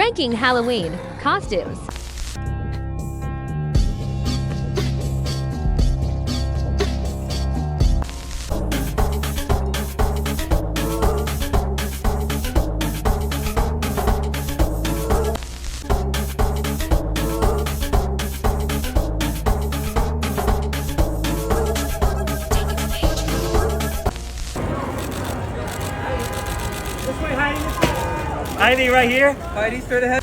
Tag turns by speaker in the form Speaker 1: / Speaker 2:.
Speaker 1: Ranking Halloween costumes.
Speaker 2: Heidi right here. Heidi straight ahead.